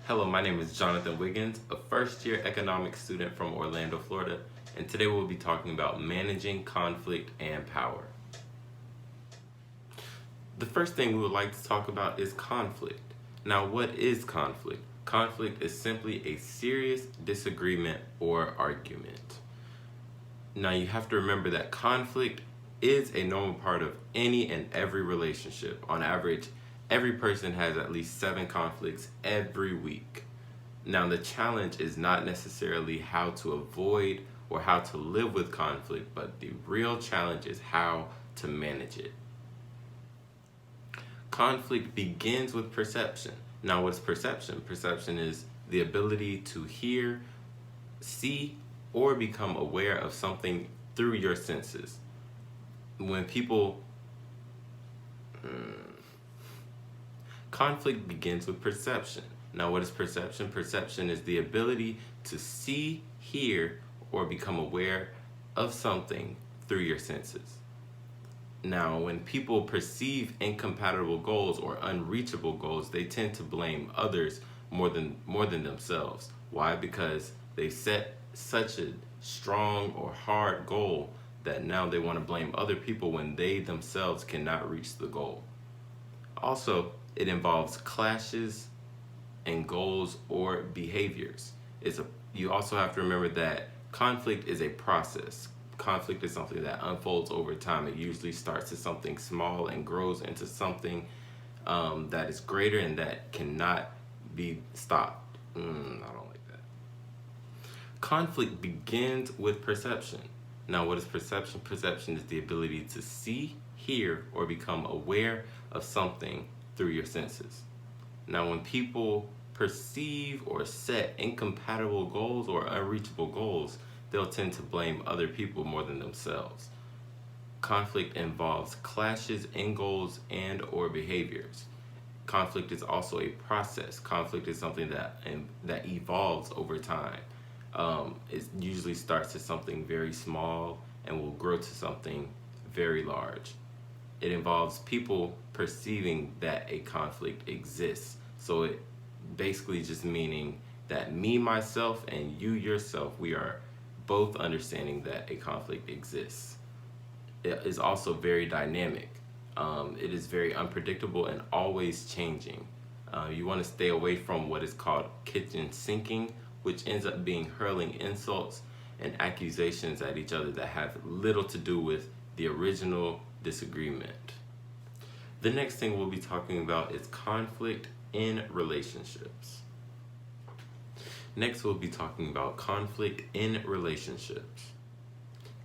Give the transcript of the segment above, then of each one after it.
Hello, my name is Jonathan Wiggins, a first year economics student from Orlando, Florida, and today we'll be talking about managing conflict and power. The first thing we would like to talk about is conflict. Now, what is conflict? Conflict is simply a serious disagreement or argument. Now, you have to remember that conflict is a normal part of any and every relationship. On average, every person has at least 7 conflicts every week. Now, the challenge is not necessarily how to avoid or how to live with conflict, but the real challenge is how to manage it. Conflict begins with perception. Now, what's perception? Perception is the ability to hear, see, or become aware of something through your senses. When people Conflict begins with perception. Now, what is perception? Perception is the ability to see, hear, or become aware of something through your senses. Now, when people perceive incompatible goals or unreachable goals, they tend to blame others more than themselves. Why? Because they set such a strong or hard goal that now they want to blame other people when they themselves cannot reach the goal. Also, it involves clashes and goals or behaviors. You also have to remember that conflict is a process. Conflict is something that unfolds over time. It usually starts as something small and grows into something that is greater and that cannot be stopped. I don't like that. Conflict begins with perception. Now, what is perception? Perception is the ability to see, hear, or become aware of something through your senses. Now, when people perceive or set incompatible goals or unreachable goals, they'll tend to blame other people more than themselves. Conflict involves clashes in goals and or behaviors. Conflict is also a process. Conflict is something that evolves over time. It usually starts as something very small and will grow to something very large. It involves people perceiving that a conflict exists. So it basically just meaning that me, myself, and you, yourself, we are both understanding that a conflict exists. It is also very dynamic. It is very unpredictable and always changing. You want to stay away from what is called kitchen sinking, which ends up being hurling insults and accusations at each other that have little to do with the original disagreement. The next thing we'll be talking about is conflict in relationships. Next, we'll be talking about conflict in relationships.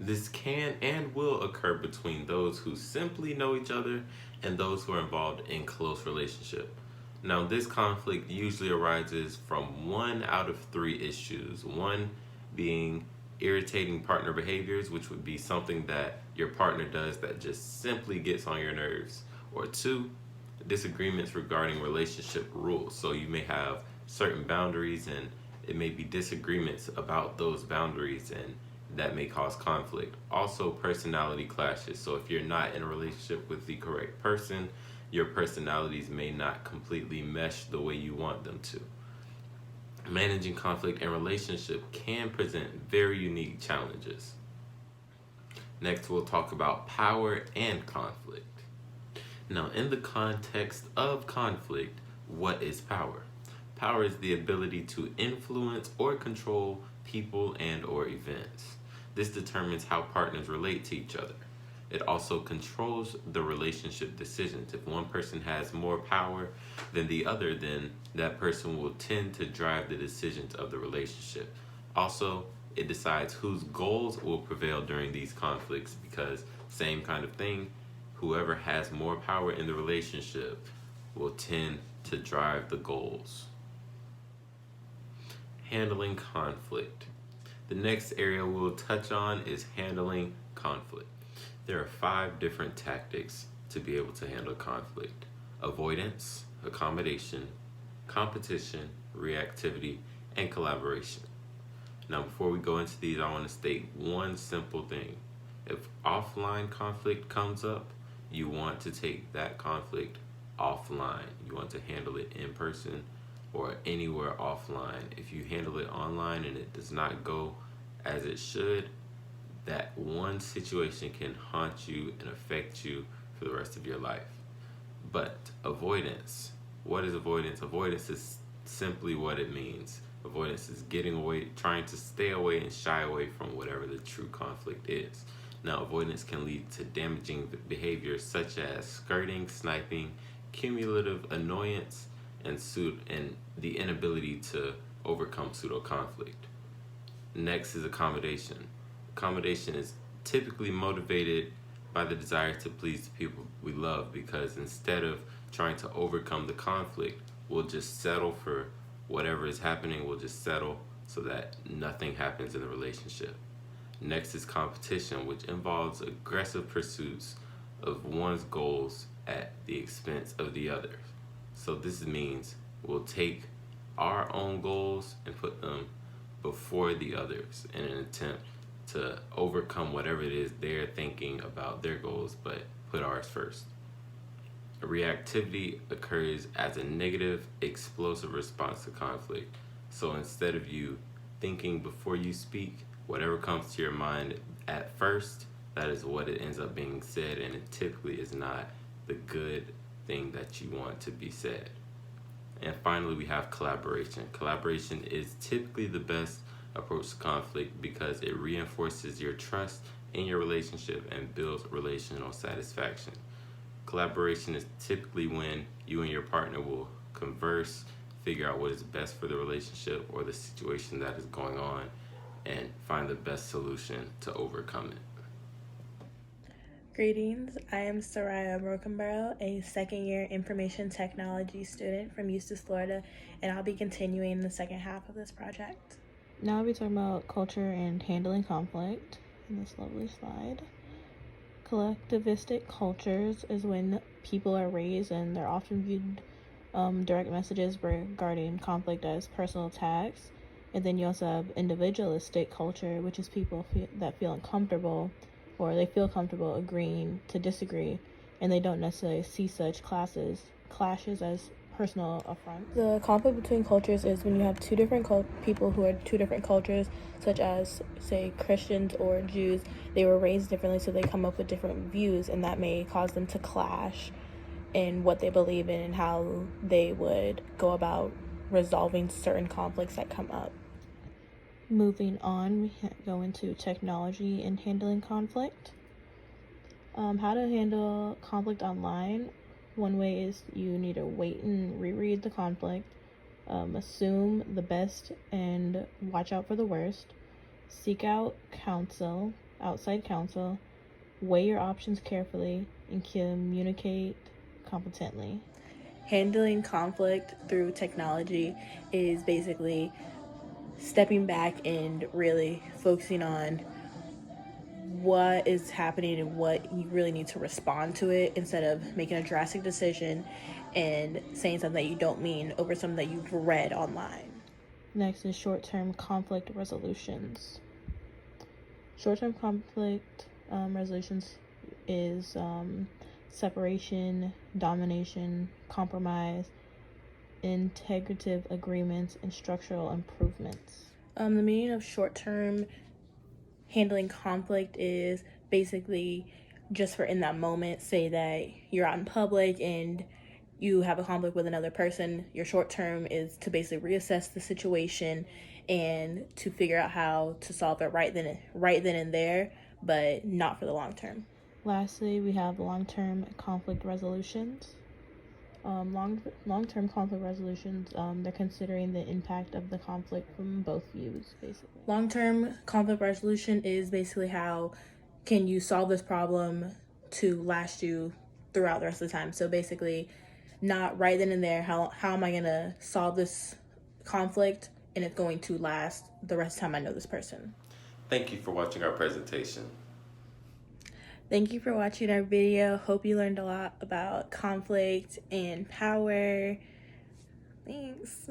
This can and will occur between those who simply know each other and those who are involved in close relationship. Now, this conflict usually arises from one out of 3 issues. One being irritating partner behaviors, which would be something that your partner does that just simply gets on your nerves. Or 2, disagreements regarding relationship rules. So you may have certain boundaries and it may be disagreements about those boundaries, and that may cause conflict. Also, personality clashes. So if you're not in a relationship with the correct person, your personalities may not completely mesh the way you want them to. Managing conflict in relationship can present very unique challenges. Next, we'll talk about power and conflict. Now, in the context of conflict, what is power? Power is the ability to influence or control people and or events. This determines how partners relate to each other. It also controls the relationship decisions. If one person has more power than the other, then that person will tend to drive the decisions of the relationship. Also, it decides whose goals will prevail during these conflicts because, same kind of thing, whoever has more power in the relationship will tend to drive the goals. Handling conflict. The next area we'll touch on is handling conflict. There are 5 different tactics to be able to handle conflict: avoidance, accommodation, competition, reactivity, and collaboration. Now, before we go into these, I want to state one simple thing. If offline conflict comes up, you want to take that conflict offline. You want to handle it in person or anywhere offline. If you handle it online and it does not go as it should, that one situation can haunt you and affect you for the rest of your life. But avoidance, what is avoidance? Avoidance is simply what it means. Avoidance is getting away, trying to stay away and shy away from whatever the true conflict is. Now, avoidance can lead to damaging behaviors such as skirting, sniping, cumulative annoyance, and the inability to overcome pseudo conflict. Next is accommodation. Accommodation is typically motivated by the desire to please the people we love, because instead of trying to overcome the conflict, we'll just settle for whatever is happening. We'll just settle so that nothing happens in the relationship. Next is competition, which involves aggressive pursuits of one's goals at the expense of the others. So this means we'll take our own goals and put them before the others in an attempt to overcome whatever it is they're thinking about their goals, but put ours first. Reactivity occurs as a negative, explosive response to conflict. So instead of you thinking before you speak, whatever comes to your mind at first, that is what it ends up being said, and it typically is not the good thing that you want to be said. And finally, we have collaboration. Collaboration is typically the best approach to conflict because it reinforces your trust in your relationship and builds relational satisfaction. Collaboration is typically when you and your partner will converse, figure out what is best for the relationship or the situation that is going on, and find the best solution to overcome it. Greetings, I am Soraya Brokenborough, a second-year information technology student from Eustis, Florida, and I'll be continuing the second half of this project. Now I'll be talking about culture and handling conflict in this lovely slide. Collectivistic cultures is when people are raised and they're often viewed direct messages regarding conflict as personal attacks. And then you also have individualistic culture, which is people that feel uncomfortable or they feel comfortable agreeing to disagree, and they don't necessarily see such clashes as personal affronts. The conflict between cultures is when you have two different people who are two different cultures, such as, say, Christians or Jews. They were raised differently, so they come up with different views, and that may cause them to clash in what they believe in and how they would go about resolving certain conflicts that come up. Moving on, we go into technology and handling conflict. How to handle conflict online. One way is you need to wait and reread the conflict, assume the best and watch out for the worst, seek out outside counsel, weigh your options carefully, and communicate competently. Handling conflict through technology is basically stepping back and really focusing on what is happening and what you really need to respond to it, instead of making a drastic decision and saying something that you don't mean over something that you've read online. Next is short-term conflict resolutions. Short-term conflict resolutions is separation, domination, compromise, integrative agreements, and structural improvements. The meaning of short-term handling conflict is basically just for in that moment. Say that you're out in public and you have a conflict with another person. Your short term is to basically reassess the situation and to figure out how to solve it right then and there, but not for the long term. Lastly, we have long-term conflict resolutions. Long-term conflict resolutions, they're considering the impact of the conflict from both views, basically. Long-term conflict resolution is basically how can you solve this problem to last you throughout the rest of the time. So basically, not right then and there, how am I going to solve this conflict and it's going to last the rest of the time I know this person. Thank you for watching our presentation. Thank you for watching our video. Hope you learned a lot about conflict and power. Thanks.